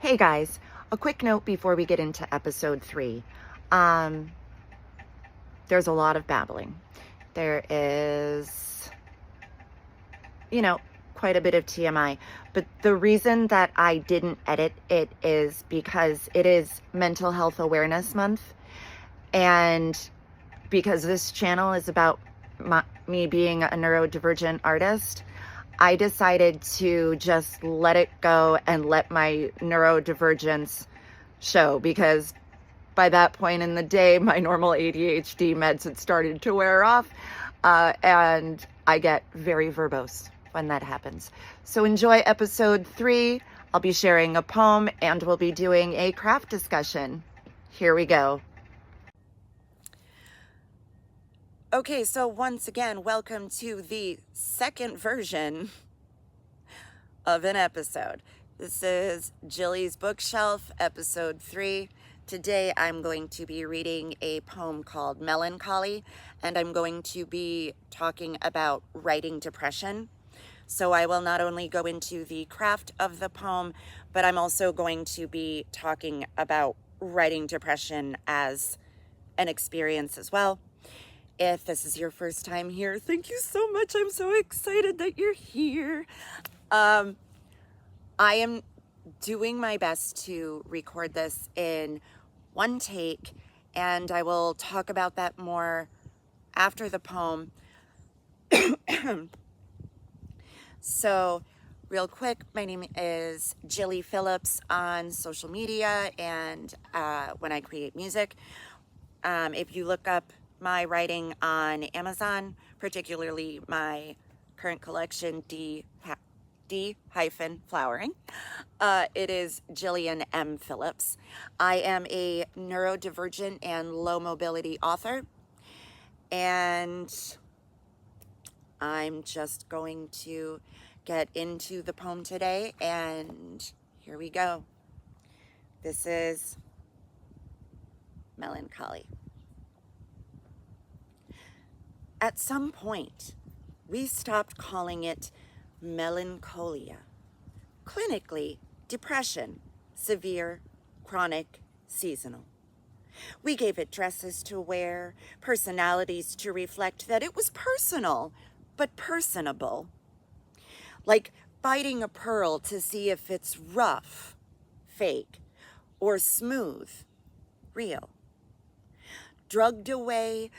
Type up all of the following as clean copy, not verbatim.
Hey guys, a quick note before we get into episode 3. Um, there's a lot of babbling. There is, quite a bit of TMI. But the reason that I didn't edit it is because it is Mental Health Awareness Month. And because this channel is about me being a neurodivergent artist, I decided to just let it go and let my neurodivergence show, because by that point in the day, my normal ADHD meds had started to wear off, and I get very verbose when that happens. So enjoy episode 3. I'll be sharing a poem and we'll be doing a craft discussion. Here we go. Okay, so once again, welcome to the second version of an episode. This is Jillie's Bookshelf, episode 3. Today I'm going to be reading a poem called Melancholy, and I'm going to be talking about writing depression. So I will not only go into the craft of the poem, but I'm also going to be talking about writing depression as an experience as well. If this is your first time here, thank you so much. I'm so excited that you're here. I am doing my best to record this in one take, and I will talk about that more after the poem. So, real quick, my name is Jillie Phillips on social media and when I create music. If you look up my writing on Amazon, particularly my current collection, D-Flowering, it is Jillian M. Phillips. I am a neurodivergent and low mobility author, and I'm just going to get into the poem today, and here we go. This is Melancholy. At some point, we stopped calling it melancholia. Clinically, depression, severe, chronic, seasonal. We gave it dresses to wear, personalities to reflect that it was personal, but personable. Like biting a pearl to see if it's rough, fake, or smooth, real. Drugged away,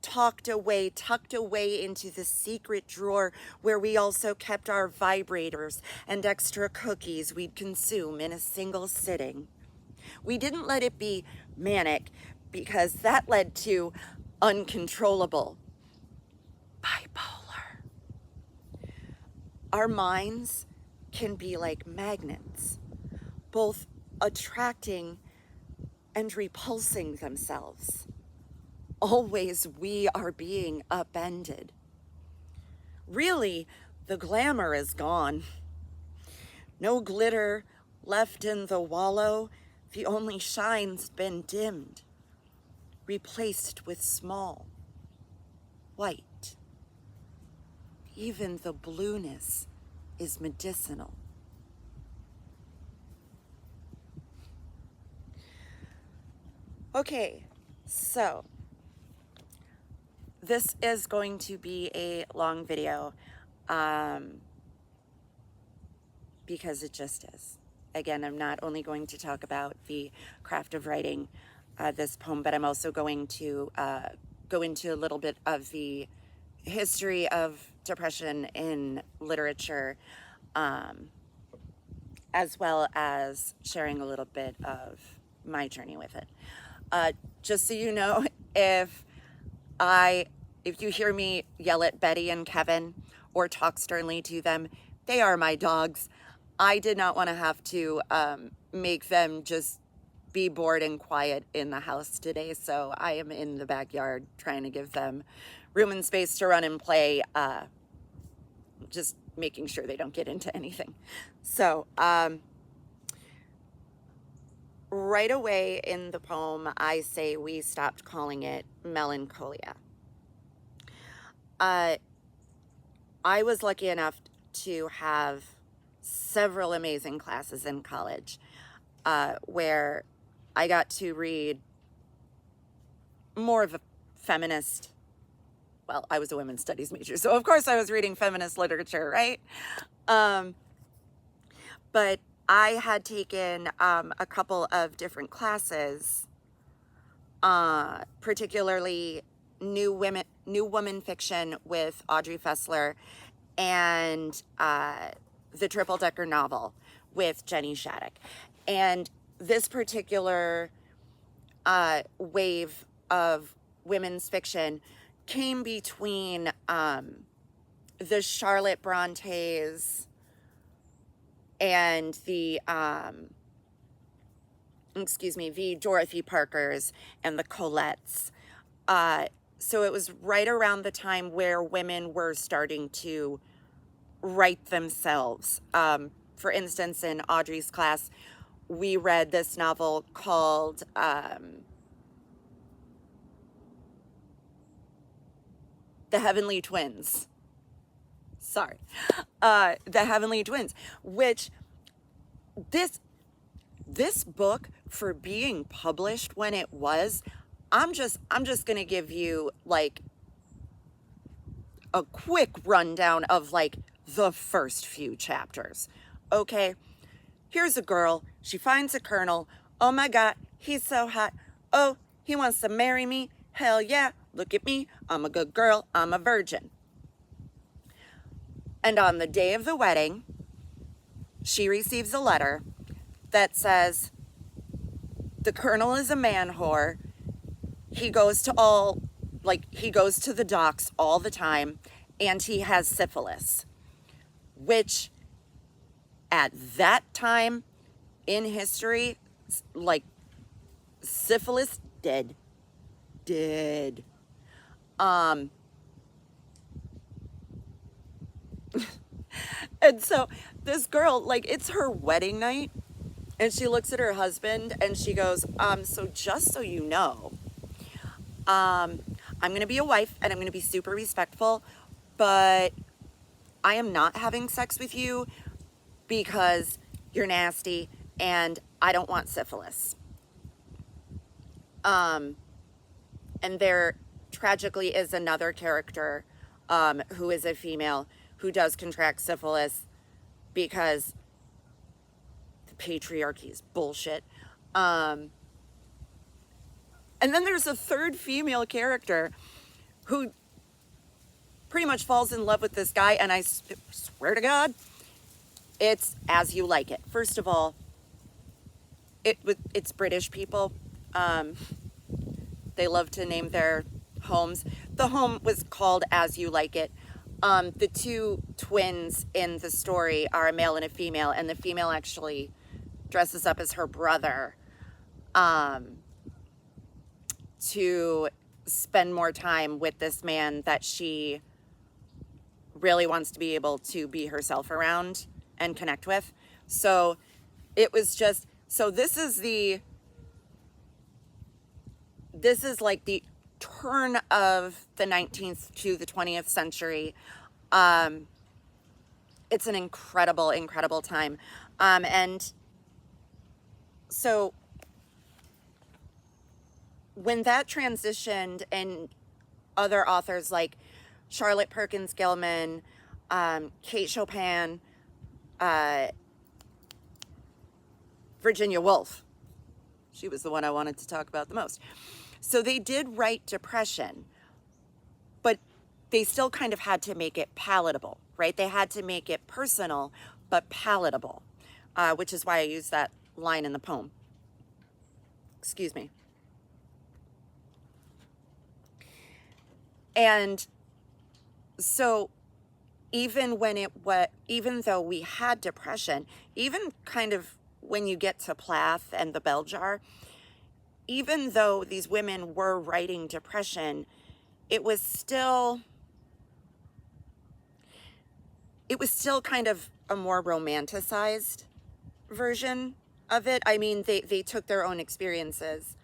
talked away, tucked away into the secret drawer where we also kept our vibrators and extra cookies we'd consume in a single sitting. We didn't let it be manic because that led to uncontrollable, bipolar. Our minds can be like magnets, both attracting and repulsing themselves. Always we are being upended. Really, the glamour is gone. No glitter left in the wallow, the only shine's been dimmed, replaced with small, white. Even the blueness is medicinal. Okay, so this is going to be a long video because it just is. Again, I'm not only going to talk about the craft of writing this poem, but I'm also going to go into a little bit of the history of depression in literature, as well as sharing a little bit of my journey with it. Just so you know, if you hear me yell at Betty and Kevin or talk sternly to them, they are my dogs. I did not want to have to make them just be bored and quiet in the house today, so I am in the backyard trying to give them room and space to run and play, just making sure they don't get into anything. So, right away in the poem, I say we stopped calling it melancholia. I was lucky enough to have several amazing classes in college. where I got to read more of a feminist. Well, I was a women's studies major, so of course I was reading feminist literature, right? But I had taken a couple of different classes, particularly new woman fiction with Audrey Fessler, and the triple decker novel with Jenny Shattuck. And this particular wave of women's fiction came between the Charlotte Brontes and the the Dorothy Parkers and the Colettes. So it was right around the time where women were starting to write themselves. For instance, in Audrey's class, we read this novel called The Heavenly Twins. Sorry. The Heavenly Twins, which this book, for being published when it was, I'm just going to give you like a quick rundown of like the first few chapters. Okay, here's a girl. She finds a colonel. Oh my God, he's so hot. Oh, he wants to marry me. Hell yeah, look at me. I'm a good girl. I'm a virgin. And on the day of the wedding, she receives a letter that says, the colonel is a man whore. He goes to the docks all the time, and he has syphilis, which at that time in history, like, syphilis, dead. And so this girl, like, it's her wedding night, and she looks at her husband and she goes, so just so you know, I'm going to be a wife and I'm going to be super respectful, but I am not having sex with you because you're nasty and I don't want syphilis. And there tragically is another character who is a female who does contract syphilis because the patriarchy is bullshit. And then there's a third female character who pretty much falls in love with this guy, and I swear to God, it's As You Like It. First of all, it's British people. They love to name their homes. The home was called As You Like It. The two twins in the story are a male and a female, and the female actually dresses up as her brother to spend more time with this man that she really wants to be able to be herself around and connect with. So it was just, so this is like the turn of the 19th to the 20th century. It's an incredible, incredible time. And so when that transitioned, and other authors like Charlotte Perkins Gilman, Kate Chopin, Virginia Woolf, she was the one I wanted to talk about the most. So they did write depression, but they still kind of had to make it palatable, right? They had to make it personal, but palatable, which is why I used that line in the poem. Excuse me. And so even though we had depression, even kind of when you get to Plath and the Bell Jar, even though these women were writing depression, it was still kind of a more romanticized version of it. I mean, they took their own experiences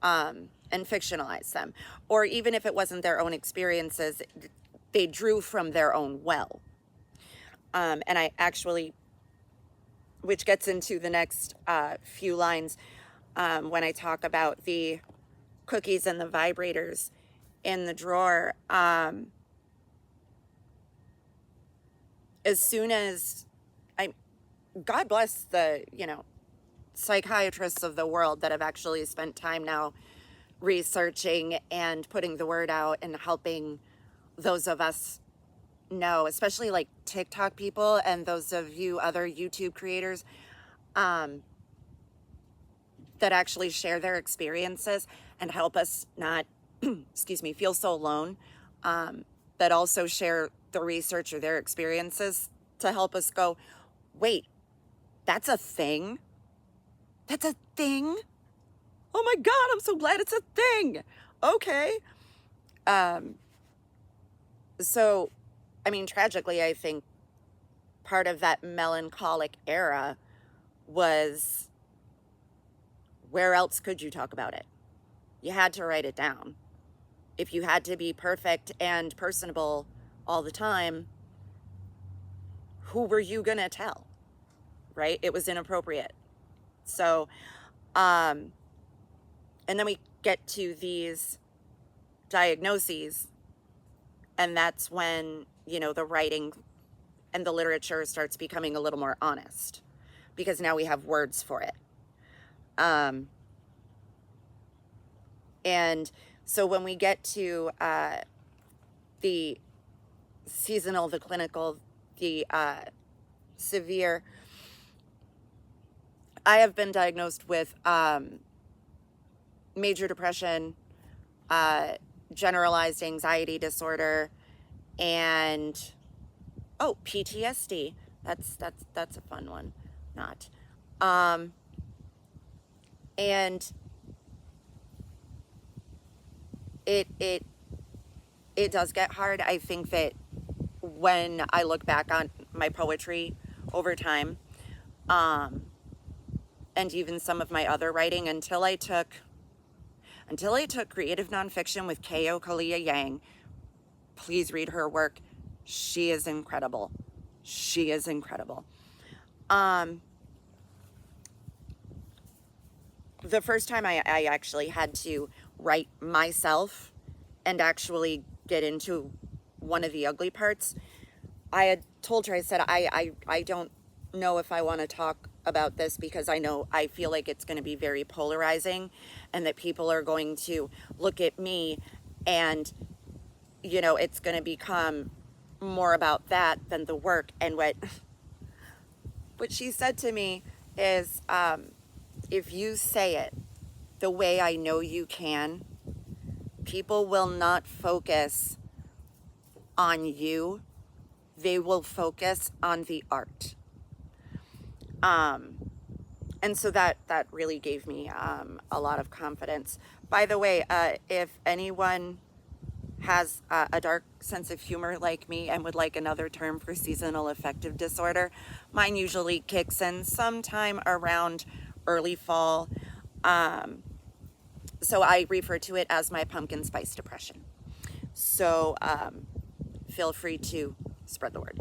and fictionalized them. Or even if it wasn't their own experiences, they drew from their own well. And I actually which gets into the next few lines when I talk about the cookies and the vibrators in the drawer. As soon as God bless the, psychiatrists of the world that have actually spent time now researching and putting the word out and helping those of us know, especially like TikTok people and those of you other YouTube creators that actually share their experiences and help us not, feel so alone, that also share the research or their experiences to help us go, wait, that's a thing? That's a thing? Oh my God, I'm so glad it's a thing. Okay. So, tragically, I think part of that melancholic era was, where else could you talk about it? You had to write it down. If you had to be perfect and personable all the time, who were you going to tell? Right? It was inappropriate. So, and then we get to these diagnoses, and that's when, the writing and the literature starts becoming a little more honest, because now we have words for it. And so when we get to the seasonal, the clinical, the severe, I have been diagnosed with major depression, generalized anxiety disorder, and PTSD. That's a fun one. Not. And it does get hard. I think that when I look back on my poetry over time, and even some of my other writing, until I took creative nonfiction with K.O. Kalia Yang. Please read her work. She is incredible. She is incredible. The first time I actually had to write myself and actually get into one of the ugly parts, I had told her, I said, I don't know if I want to talk about this, because I feel like it's going to be very polarizing, and that people are going to look at me and, it's going to become more about that than the work. And what she said to me is, if you say it the way I know you can, people will not focus on you. They will focus on the art. And so that really gave me a lot of confidence. By the way, if anyone has a dark sense of humor like me and would like another term for seasonal affective disorder, mine usually kicks in sometime around early fall. So I refer to it as my pumpkin spice depression. So feel free to spread the word.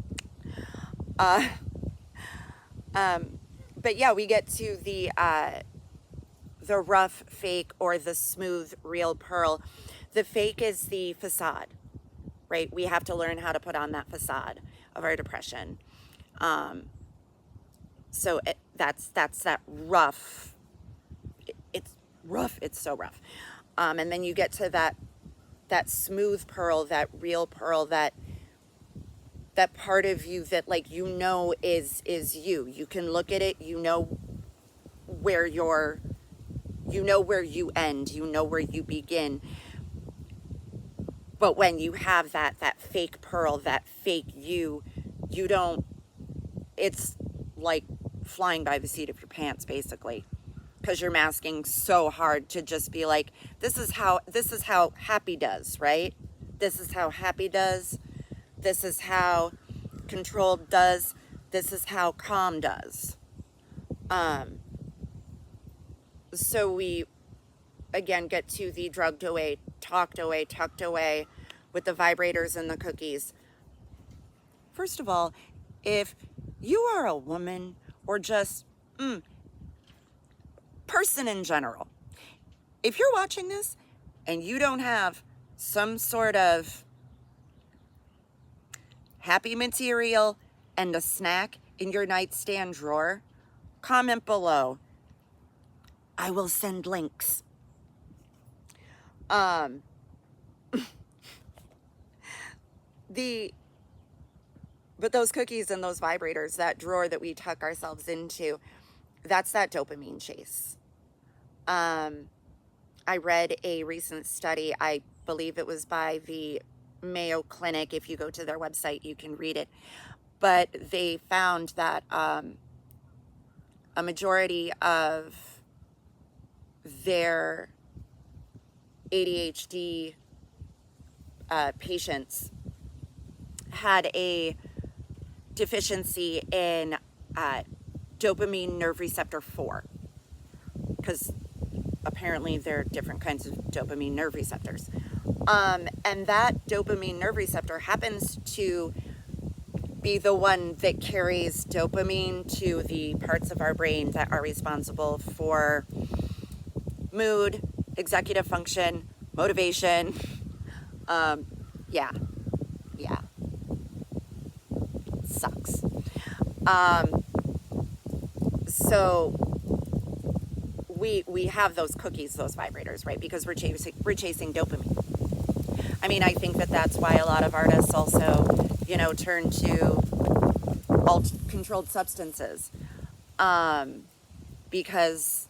But yeah, we get to the rough fake or the smooth real pearl. The fake is the facade, right? We have to learn how to put on that facade of our depression. So that's that rough. It's rough. It's so rough. And then you get to that smooth pearl, that real pearl, that part of you that is you. You can look at it, where you end, where you begin. But when you have that fake pearl, that fake you don't, it's like flying by the seat of your pants, basically, because you're masking so hard to just be like, this is how happy does, right? This is how happy does. This is how controlled does. This is how calm does. So we, again, get to the drugged away, talked away, tucked away with the vibrators and the cookies. First of all, if you are a woman or just person in general. If you're watching this and you don't have some sort of happy material and a snack in your nightstand drawer, comment below. I will send links. But those cookies and those vibrators, that drawer that we tuck ourselves into, that's that dopamine chase. I read a recent study, I believe it was by the Mayo Clinic. If you go to their website, you can read it. But they found that a majority of their ADHD patients had a deficiency in dopamine nerve receptor 4, because apparently there are different kinds of dopamine nerve receptors. And that dopamine nerve receptor happens to be the one that carries dopamine to the parts of our brain that are responsible for mood, executive function, motivation. Yeah. Sucks. So we have those cookies, those vibrators, right? Because we're chasing dopamine. I mean, I think that's why a lot of artists also, turn to controlled substances, because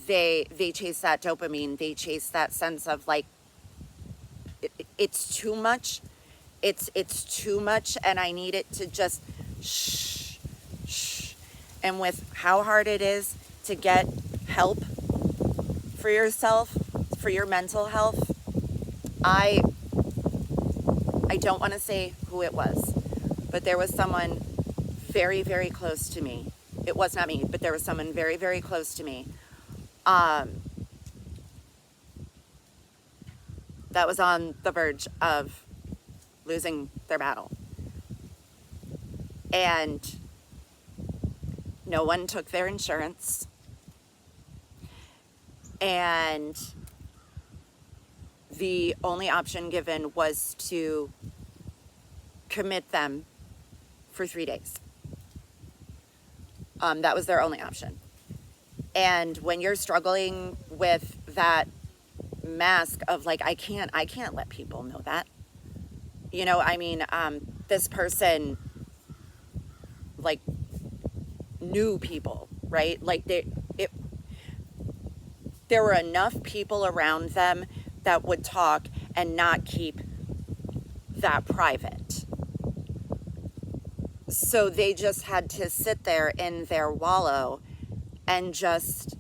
they chase that dopamine. They chase that sense of like, it's too much. It's too much, and I need it to just shh. And with how hard it is to get help for yourself, for your mental health, I don't want to say who it was, but there was someone very, very close to me. It was not me, but there was someone very, very close to me that was on the verge of losing their battle. And no one took their insurance. And the only option given was to commit them for 3 days. That was their only option. And when you're struggling with that mask of like, I can't let people know that. This person like knew people, right? Like there were enough people around them that would talk and not keep that private. So they just had to sit there in their wallow and just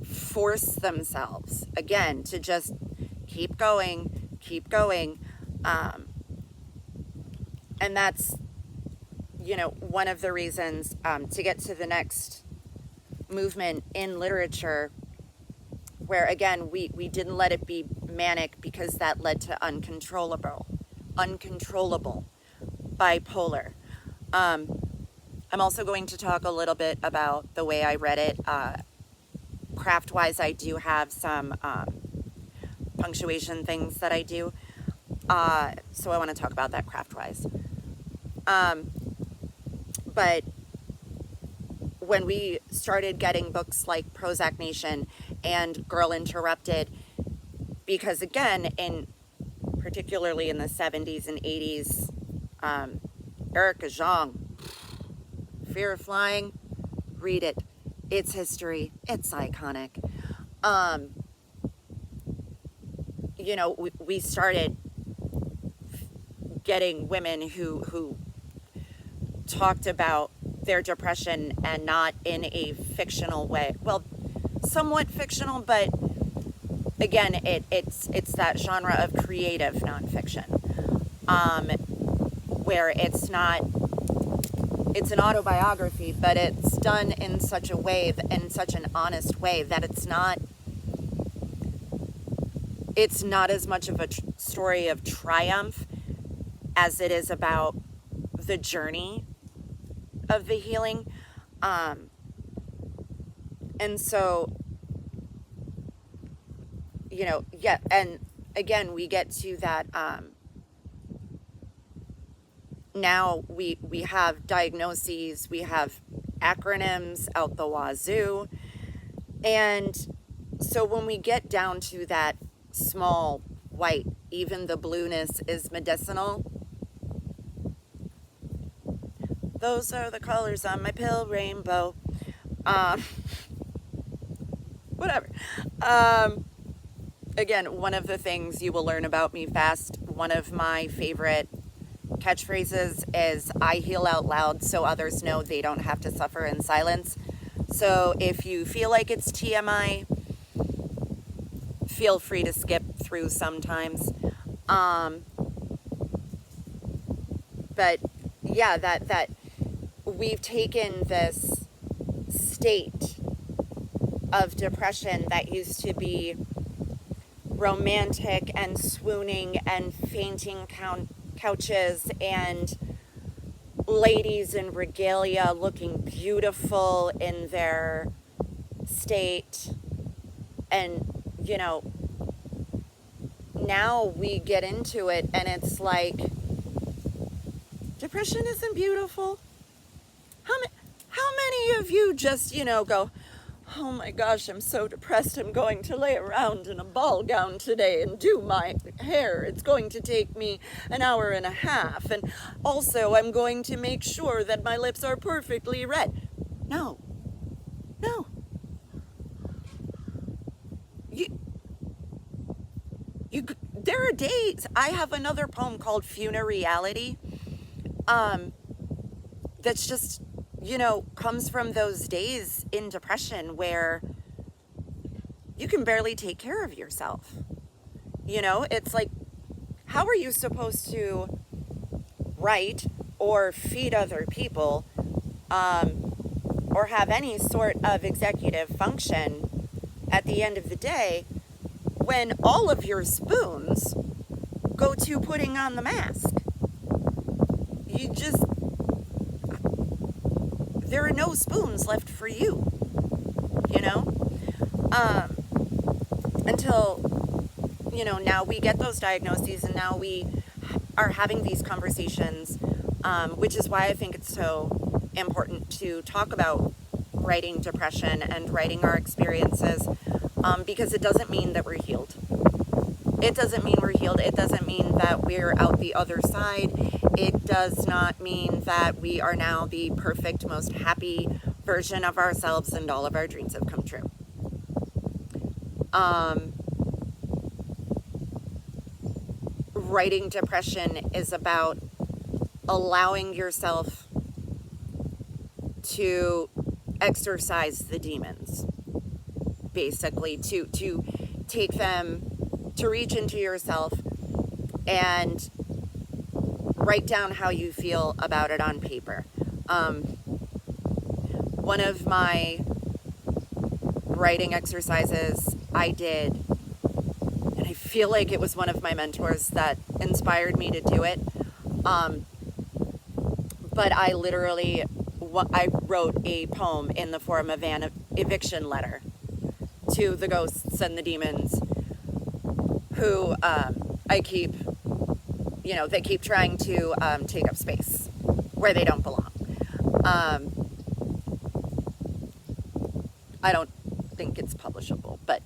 force themselves, again, to just keep going. And that's, one of the reasons to get to the next movement in literature, where again, we didn't let it be manic because that led to uncontrollable bipolar. I'm also going to talk a little bit about the way I read it. Craft-wise, I do have some punctuation things that I do. So I want to talk about that craft-wise. But when we started getting books like Prozac Nation and Girl Interrupted, because again, particularly in the 70s and 80s, Erica Jong, Fear of Flying, read it. It's history. It's iconic. We started getting women who talked about their depression, and not in a fictional way. Well, somewhat fictional, but again, it's that genre of creative nonfiction, where it's an autobiography, but it's done in such a way, in such an honest way, that it's not as much of a story of triumph as it is about the journey of the healing. And so, yeah, and again, we get to that, now we have diagnoses, we have acronyms out the wazoo. And so when we get down to that small white, even the blueness is medicinal. Those are the colors on my pill rainbow. Whatever. Again, one of the things you will learn about me fast, one of my favorite catchphrases is I heal out loud so others know they don't have to suffer in silence. So if you feel like it's TMI, feel free to skip through sometimes. But yeah, that we've taken this state of depression that used to be romantic and swooning and fainting couches and ladies in regalia looking beautiful in their state. And, now we get into it and it's like, depression isn't beautiful. How many of you just, go, oh my gosh, I'm so depressed, I'm going to lay around in a ball gown today and do my hair. It's going to take me an hour and a half. And also, I'm going to make sure that my lips are perfectly red. No. There are days. I have another poem called Funereality. That's just, comes from those days in depression where you can barely take care of yourself. It's like, how are you supposed to write or feed other people, or have any sort of executive function at the end of the day when all of your spoons go to putting on the mask? There are no spoons left for you, until, now we get those diagnoses and now we are having these conversations, which is why I think it's so important to talk about writing depression and writing our experiences, because it doesn't mean that we're healed. It doesn't mean we're healed. It doesn't mean that we're out the other side. It does not mean that we are now the perfect, most happy version of ourselves and all of our dreams have come true. Writing depression is about allowing yourself to exorcise the demons, basically, to take them, to reach into yourself and write down how you feel about it on paper. One of my writing exercises I did, and I feel like it was one of my mentors that inspired me to do it, but I wrote a poem in the form of an eviction letter to the ghosts and the demons who they keep trying to take up space where they don't belong. I don't think it's publishable, but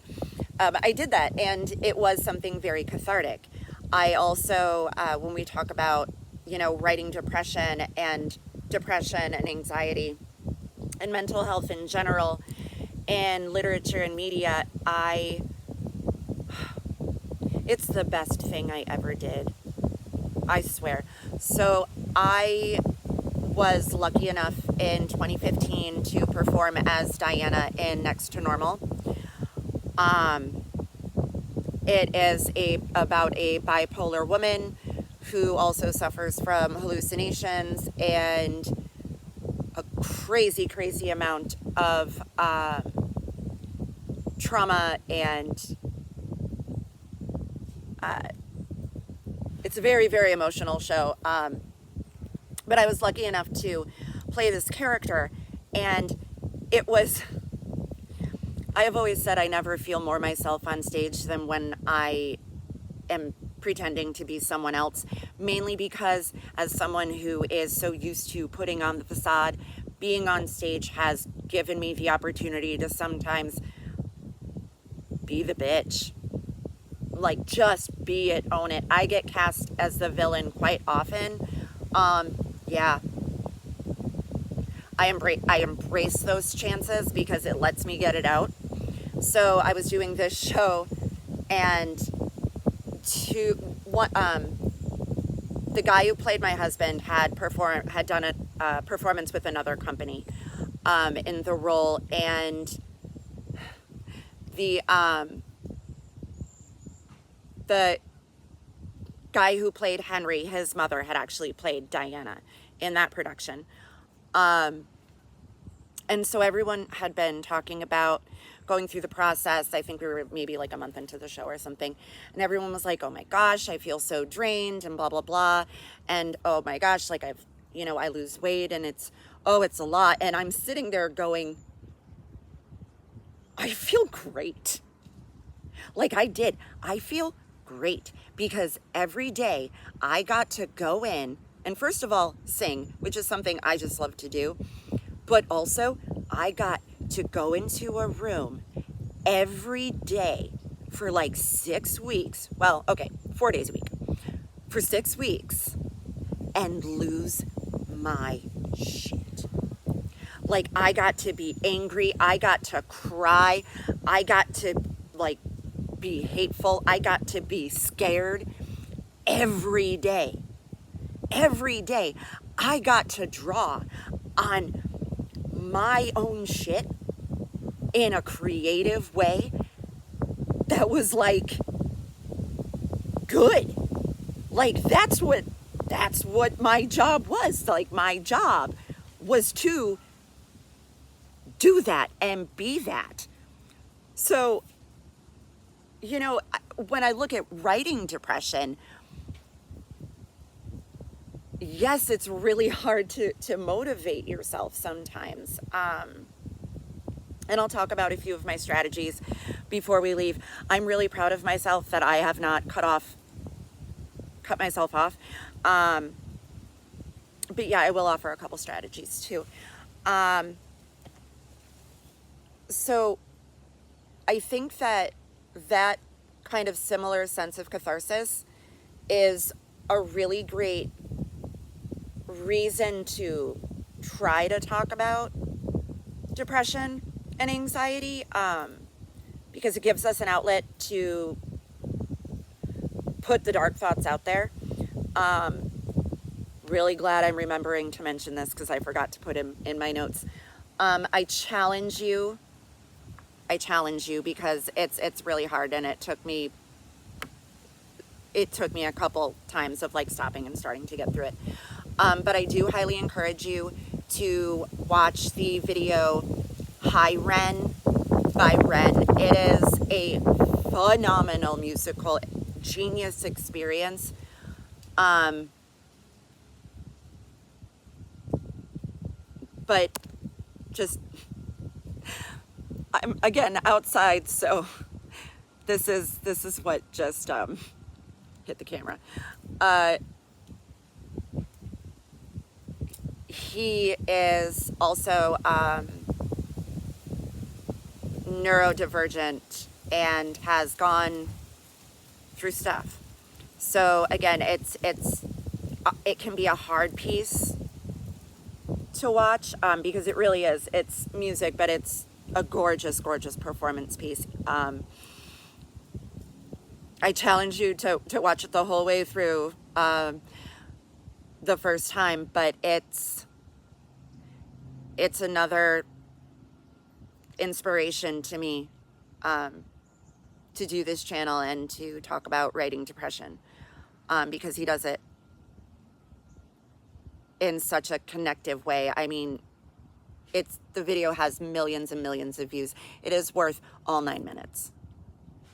I did that, and it was something very cathartic. I also, when we talk about, writing depression and anxiety and mental health in general in literature and media, it's the best thing I ever did. I swear. So I was lucky enough in 2015 to perform as Diana in Next to Normal. It is about a bipolar woman who also suffers from hallucinations and a crazy amount of trauma, and it's a very, very emotional show. But I was lucky enough to play this character. And it was, I have always said I never feel more myself on stage than when I am pretending to be someone else, mainly because as someone who is so used to putting on the facade, being on stage has given me the opportunity to sometimes be the bitch. Like, just be it, own it. I get cast as the villain quite often. Yeah. I embrace those chances because it lets me get it out. So I was doing this show, and the guy who played my husband had done a performance with another company in the role, and the guy who played Henry, his mother had actually played Diana in that production. And so everyone had been talking about going through the process. I think we were maybe like a month into the show or something. And everyone was like, oh my gosh, I feel so drained and blah, blah, blah. And oh my gosh, like I lose weight and it's a lot. And I'm sitting there going, I feel great. Like I feel great because every day I got to go in and first of all, sing, which is something I just love to do. But also, I got to go into a room every day for like 6 weeks. Well, okay, 4 days a week. For 6 weeks and lose my shit. Like, I got to be angry. I got to cry. I got to, like, be hateful. I got to be scared every day. Every day. I got to draw on my own shit in a creative way that was like good. Like that's what my job was. Like my job was to do that and be that. So, when I look at writing depression, yes, it's really hard to motivate yourself sometimes. And I'll talk about a few of my strategies before we leave. I'm really proud of myself that I have not cut myself off. But yeah, I will offer a couple strategies too. So I think that kind of similar sense of catharsis is a really great reason to try to talk about depression and anxiety, because it gives us an outlet to put the dark thoughts out there. Really glad I'm remembering to mention this because I forgot to put him in my notes. I challenge you because it's really hard, and it took me a couple times of like stopping and starting to get through it. But I do highly encourage you to watch the video Hi Ren by Ren. It is a phenomenal musical genius experience. But just, I'm again outside, so this is what just hit the camera. He is also neurodivergent and has gone through stuff. So again, it can be a hard piece to watch because it really is. It's music, but it's a gorgeous, gorgeous performance piece. I challenge you to watch it the whole way through the first time, but it's another inspiration to me to do this channel and to talk about writing depression because he does it in such a connective way. I mean, the video has millions and millions of views. It is worth all 9 minutes,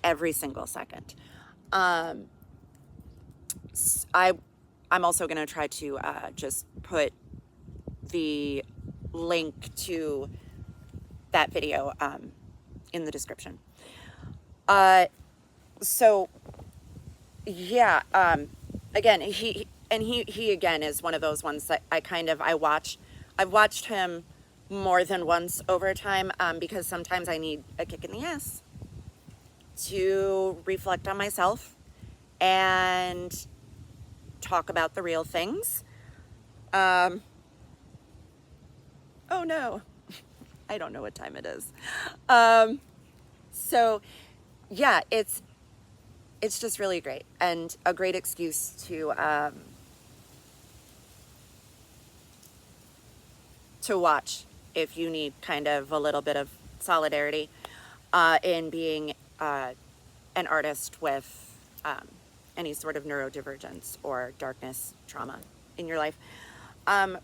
every single second. I'm also going to try to just put the link to that video in the description. So yeah, again, he again is one of those ones that I've watched him more than once over time, because sometimes I need a kick in the ass to reflect on myself and talk about the real things. Oh no, I don't know what time it is. So yeah, it's just really great, and a great excuse to watch if you need kind of a little bit of solidarity in being an artist with any sort of neurodivergence or darkness trauma in your life.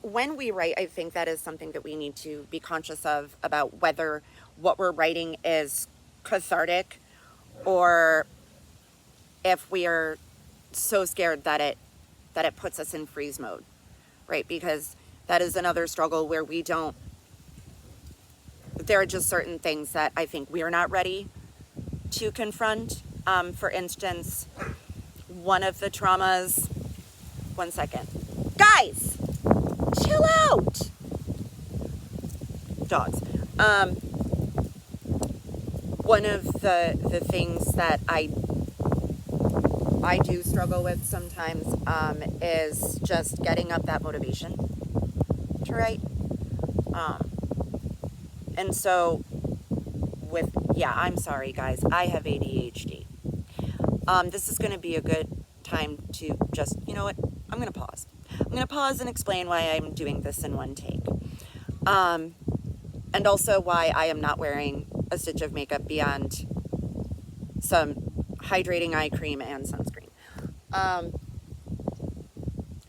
When we write, I think that is something that we need to be conscious of, about whether what we're writing is cathartic, or if we are so scared that it puts us in freeze mode, right? Because that is another struggle where there are just certain things that I think we are not ready to confront. For instance, one of the traumas, one second, guys, chill out, dogs. One of the things that I do struggle with sometimes is just getting up that motivation to write. And so I'm sorry guys, I have ADHD. This is going to be a good time to just, you know what, I'm going to pause. I'm going to pause and explain why I'm doing this in one take. And also why I am not wearing a stitch of makeup beyond some hydrating eye cream and sunscreen. I'm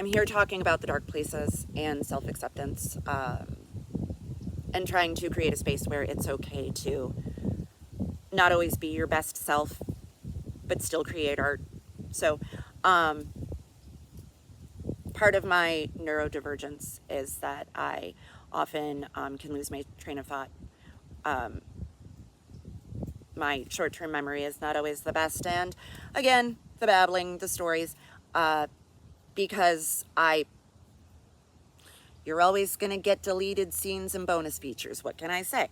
here talking about the dark places and self-acceptance, and trying to create a space where it's okay to not always be your best self, but still create art. So part of my neurodivergence is that I often can lose my train of thought. My short-term memory is not always the best, and again, the babbling, the stories, because you're always going to get deleted scenes and bonus features. What can I say?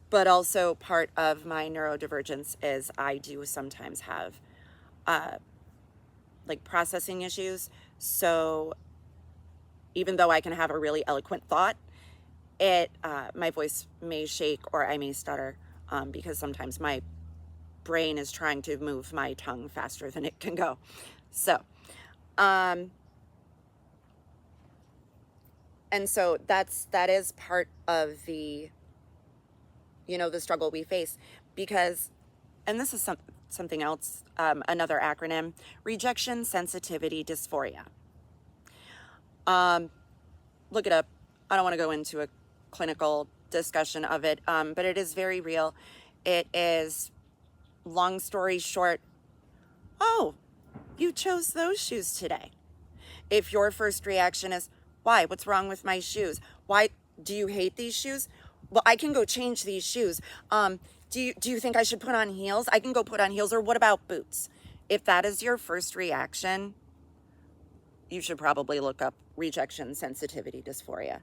But also part of my neurodivergence is I do sometimes have like processing issues. So even though I can have a really eloquent thought, my voice may shake or I may stutter, because sometimes my brain is trying to move my tongue faster than it can go. So, and so that is part of the, the struggle we face, because, and this is something else, another acronym, rejection sensitivity dysphoria. Look it up. I don't want to go into a clinical discussion of it, but it is very real. It is, long story short, oh, you chose those shoes today. If your first reaction is, why? What's wrong with my shoes? Why do you hate these shoes? Well, I can go change these shoes. Do you think I should put on heels? I can go put on heels. Or what about boots? If that is your first reaction, you should probably look up rejection sensitivity dysphoria.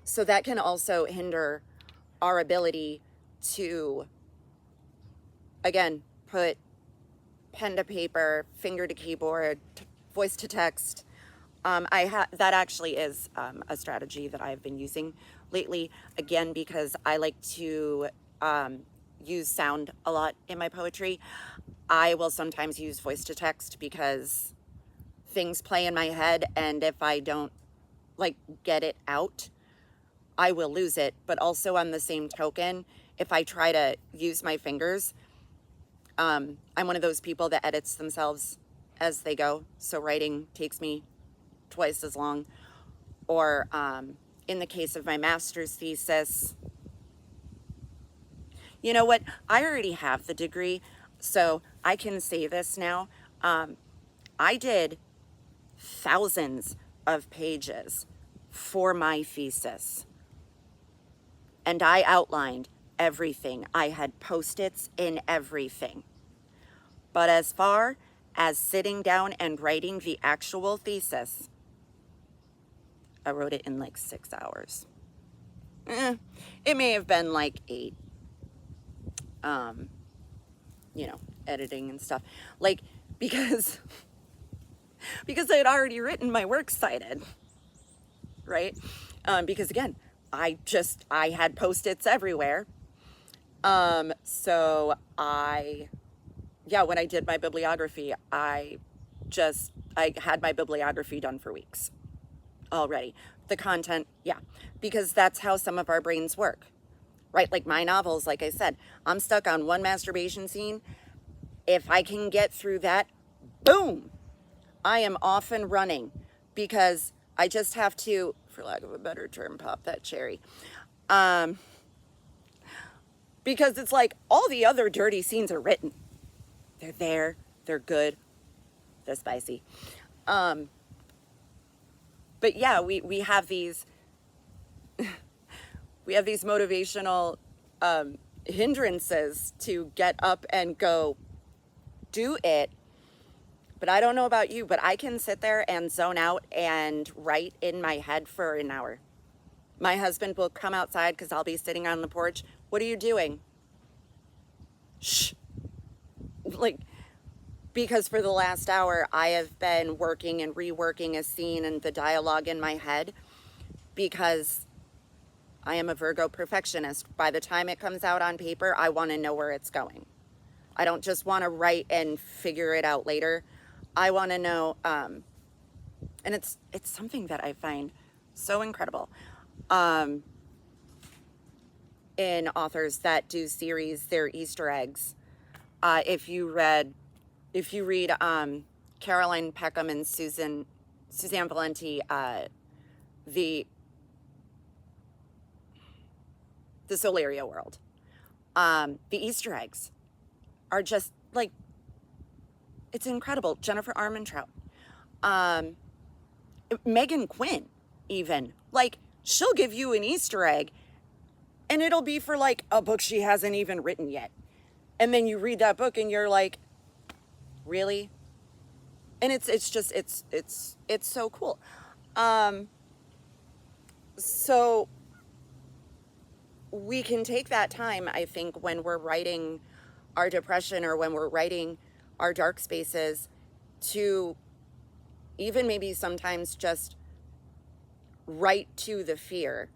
So that can also hinder our ability to, again, put pen to paper, finger to keyboard, voice to text. That actually is a strategy that I've been using lately, again, because I like to use sound a lot in my poetry. I will sometimes use voice to text because things play in my head, and if I don't get it out, I will lose it. But also on the same token, if I try to use my fingers, I'm one of those people that edits themselves as they go. So writing takes me twice as long. Or in the case of my master's thesis, you know what? I already have the degree, so I can say this now. I did thousands of pages for my thesis. And I outlined everything. I had Post-its in everything. But as far as sitting down and writing the actual thesis, I wrote it in like 6 hours. It may have been like 8. Editing and stuff. Like, because I had already written my works cited, right? Because again, I had Post-its everywhere. So when I did my bibliography, I had my bibliography done for weeks already. The content, because that's how some of our brains work, right? Like my novels, like I said, I'm stuck on one masturbation scene. If I can get through that, boom, I am off and running, because I just have to, for lack of a better term, pop that cherry. Because it's like all the other dirty scenes are written. They're there, they're good, they're spicy. But yeah, we have these motivational hindrances to get up and go do it. But I don't know about you, but I can sit there and zone out and write in my head for an hour. My husband will come outside because I'll be sitting on the porch. What are you doing? Shh. Like, because for the last hour, I have been working and reworking a scene and the dialogue in my head, because I am a Virgo perfectionist. By the time it comes out on paper, I want to know where it's going. I don't just want to write and figure it out later. I want to know, and it's something that I find so incredible in authors that do series, they're Easter eggs. If you read Caroline Peckham and Suzanne Valenti, the Solaria world, the Easter eggs are just like, it's incredible. Jennifer Armentrout, Megan Quinn, even, like, she'll give you an Easter egg and it'll be for like a book she hasn't even written yet. And then you read that book and you're like, really? And it's so cool. So we can take that time, I think, when we're writing our depression or when we're writing our dark spaces, to even maybe sometimes just write to the fear,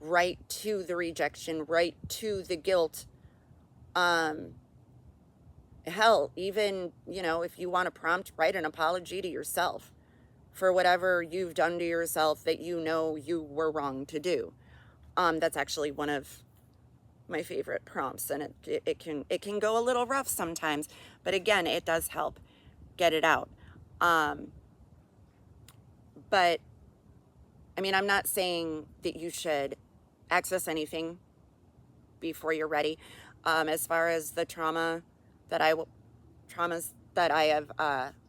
write to the rejection, write to the guilt. Hell, even, if you want to prompt, write an apology to yourself for whatever you've done to yourself that you were wrong to do. That's actually one of my favorite prompts, and it can go a little rough sometimes, but again, it does help get it out. But I mean, I'm not saying that you should access anything before you're ready. As far as the traumas that I have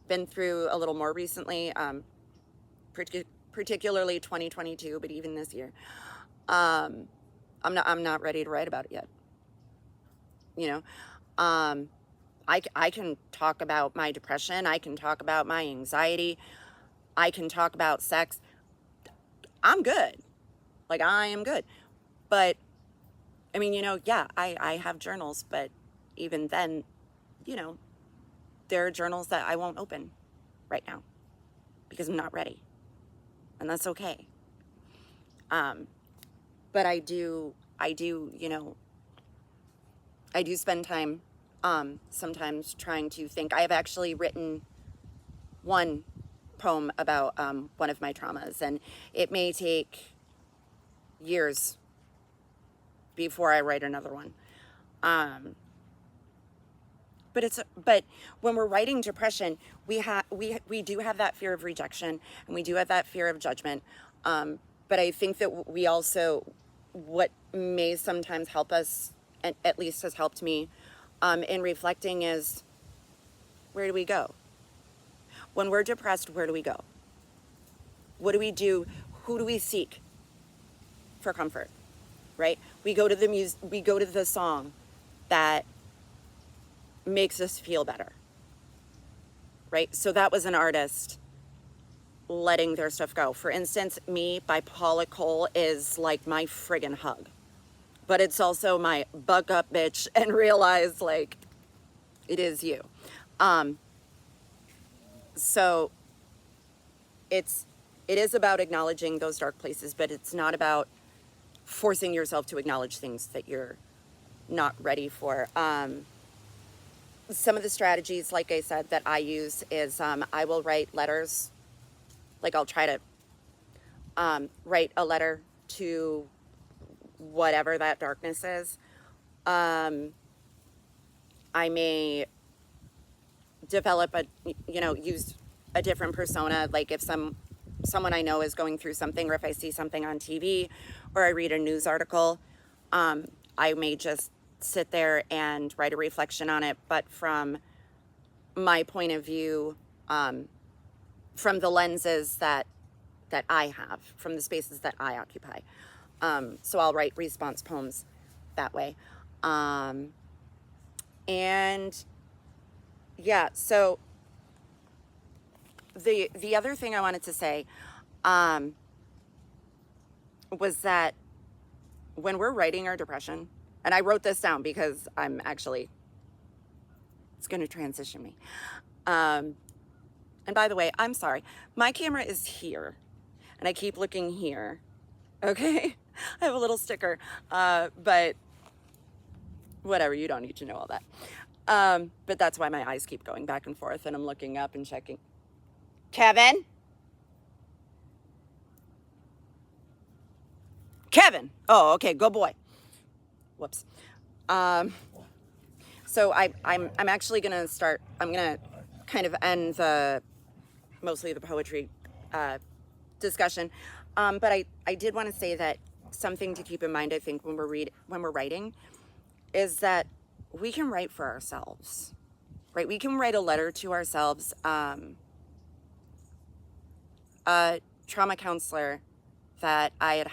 been through a little more recently, particularly 2022, but even this year, I'm not ready to write about it yet. I can talk about my depression. I can talk about my anxiety. I can talk about sex. I'm good. Like, I am good. But I mean, I have journals, but even then, there are journals that I won't open right now because I'm not ready. And that's okay. But I do spend time sometimes trying to think. I have actually written one poem about one of my traumas, and it may take years before I write another one. But when we're writing depression, we do have that fear of rejection, and we do have that fear of judgment. But I think that we also, what may sometimes help us, and at least has helped me in reflecting, is, where do we go? When we're depressed, where do we go? What do we do? Who do we seek for comfort, right? We go to the song that makes us feel better, right? So that was an artist letting their stuff go. For instance, me by Paula Cole is like my friggin' hug. But it's also my buck up, bitch, and realize, like, it is you. So it is about acknowledging those dark places, but it's not about forcing yourself to acknowledge things that you're not ready for. Some of the strategies, like I said, that I use is I will write letters. Like, I'll try to write a letter to whatever that darkness is. I may develop use a different persona. Like if someone I know is going through something, or if I see something on TV or I read a news article, I may just sit there and write a reflection on it, but from my point of view, from the lenses that I have, from the spaces that I occupy. So I'll write response poems that way. And yeah, so the other thing I wanted to say was that when we're writing our depression, and I wrote this down because it's going to transition me. And by the way, I'm sorry, my camera is here and I keep looking here. Okay. I have a little sticker, but whatever, you don't need to know all that. But that's why my eyes keep going back and forth and I'm looking up and checking. Kevin? Oh, okay, good boy. Whoops. So I'm actually gonna start, I'm gonna kind of end mostly the poetry discussion. But I did want to say that something to keep in mind, I think, when we're writing, is that we can write for ourselves, right? We can write a letter to ourselves. A trauma counselor that I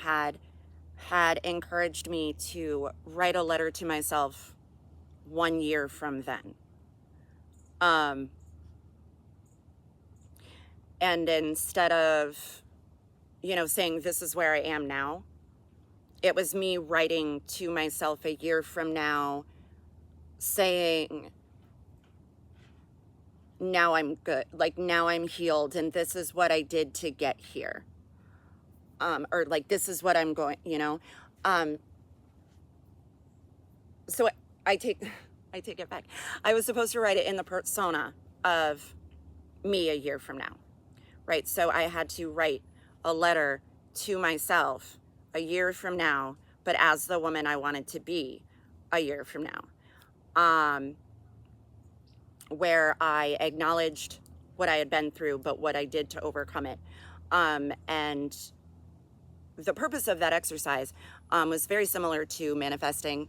had encouraged me to write a letter to myself 1 year from then. And instead of, saying this is where I am now, it was me writing to myself a year from now saying, now I'm good, like now I'm healed, and this is what I did to get here. Or like, this is what I'm going, so I take it back. I was supposed to write it in the persona of me a year from now, right? So I had to write a letter to myself a year from now, but as the woman I wanted to be a year from now, where I acknowledged what I had been through, but what I did to overcome it. And the purpose of that exercise was very similar to manifesting,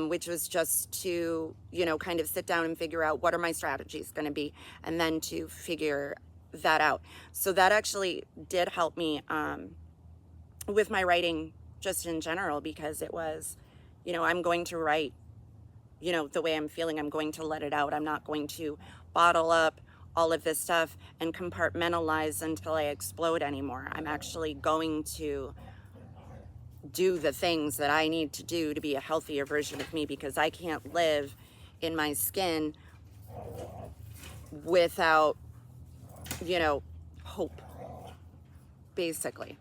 which was just to, kind of sit down and figure out what are my strategies going to be, and then to figure that out. So that actually did help me with my writing just in general, because it was, I'm going to write, the way I'm feeling. I'm going to let it out. I'm not going to bottle up all of this stuff and compartmentalize until I explode anymore. I'm actually going to do the things that I need to do to be a healthier version of me, because I can't live in my skin without, hope, basically.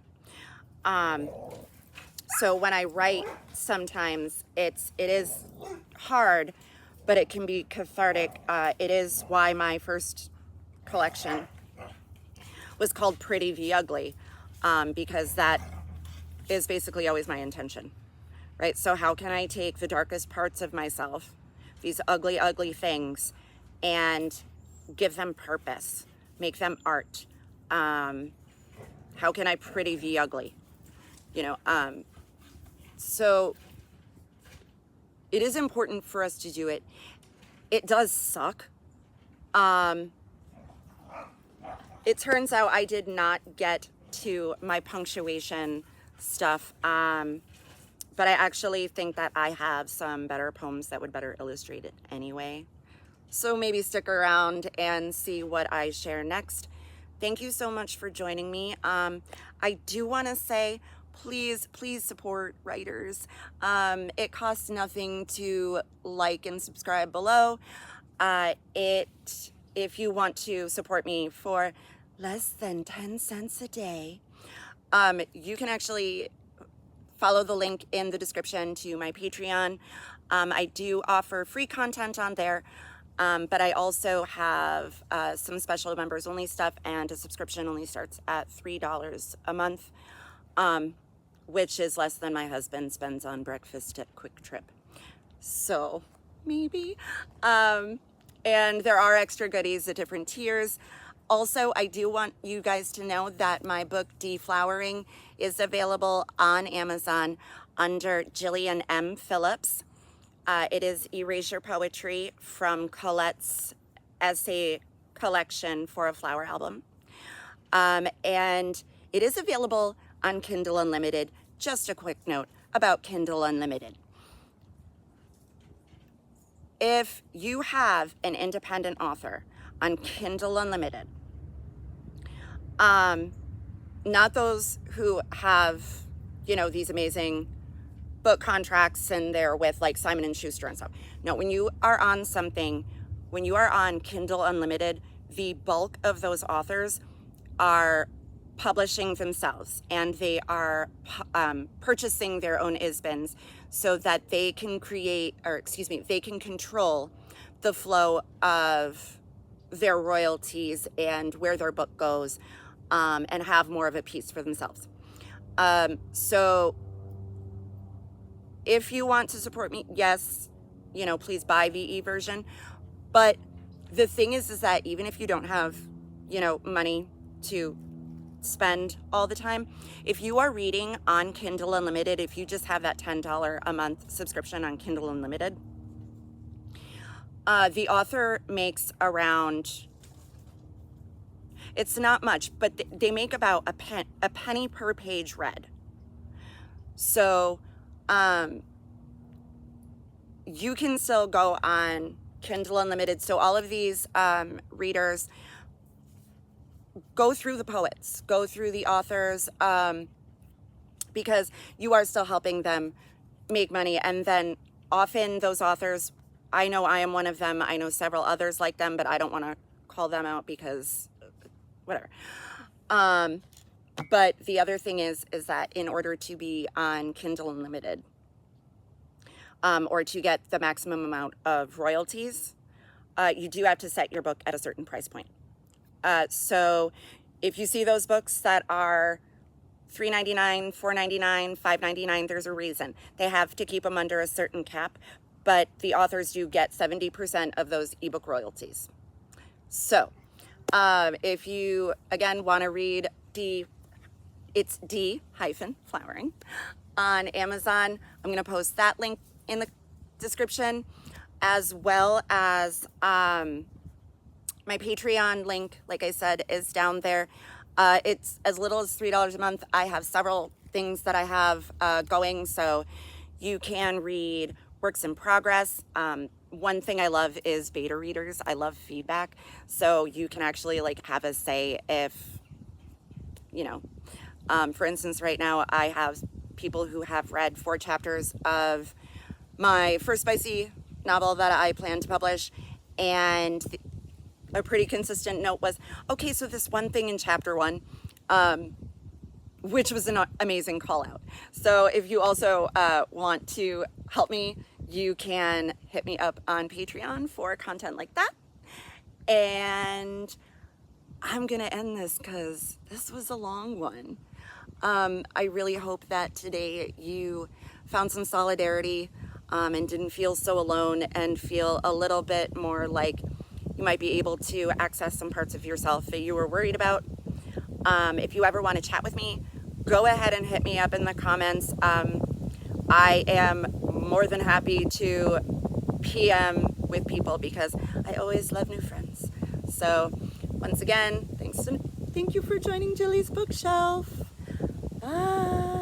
So when I write, sometimes it is hard, but it can be cathartic. It is why my first collection was called Pretty v Ugly, because that is basically always my intention, right? So how can I take the darkest parts of myself, these ugly, ugly things, and give them purpose, make them art? How can I pretty v ugly? So it is important for us to do it. It does suck. It turns out I did not get to my punctuation stuff. But I actually think that I have some better poems that would better illustrate it anyway. So maybe stick around and see what I share next. Thank you so much for joining me. I do want to say, please support writers. It costs nothing to like and subscribe below. If you want to support me for less than 10 cents a day, you can actually follow the link in the description to my Patreon. I do offer free content on there, but I also have some special members only stuff, and a subscription only starts at $3 a month, which is less than my husband spends on breakfast at Quick Trip. So maybe. And there are extra goodies at different tiers. Also, I do want you guys to know that my book, Deflowering, is available on Amazon under Jillian M. Phillips. It is erasure poetry from Colette's essay collection for a flower album. And it is available on Kindle Unlimited. Just a quick note about Kindle Unlimited. If you have an independent author on Kindle Unlimited, not those who have, these amazing book contracts and they're with like Simon & Schuster and stuff. No, when you are on Kindle Unlimited, the bulk of those authors are publishing themselves, and they are purchasing their own ISBNs so that they can they can control the flow of their royalties and where their book goes, and have more of a piece for themselves. So if you want to support me, yes, please buy the e-version. But the thing is that even if you don't have, money to spend all the time, if you are reading on Kindle Unlimited, if you just have that $10 a month subscription on Kindle Unlimited, the author makes around, it's not much, but they make about a penny per page read. So you can still go on Kindle Unlimited. So all of these readers go through the poets, go through the authors, because you are still helping them make money. And then often those authors, I know I am one of them, I know several others like them, but I don't want to call them out because whatever. But the other thing is that in order to be on Kindle Unlimited, or to get the maximum amount of royalties, you do have to set your book at a certain price point. So if you see those books that are $3.99, $4.99, $5.99, there's a reason. They have to keep them under a certain cap, but the authors do get 70% of those ebook royalties. So if you, again, want to read it's D-Flowering on Amazon, I'm going to post that link in the description, as well as my Patreon link, like I said, is down there. It's as little as $3 a month. I have several things that I have going, so you can read works in progress. One thing I love is beta readers. I love feedback, so you can actually have a say if, for instance, right now I have people who have read 4 chapters of my first spicy novel that I plan to publish, and a pretty consistent note was, okay, so this one thing in chapter 1, which was an amazing call out. So if you also want to help me, you can hit me up on Patreon for content like that. And I'm gonna end this because this was a long one. I really hope that today you found some solidarity, and didn't feel so alone, and feel a little bit more like you might be able to access some parts of yourself that you were worried about. If you ever want to chat with me, go ahead and hit me up in the comments. I am more than happy to PM with people because I always love new friends. So once again, Thank you for joining Jillie's bookshelf. Bye.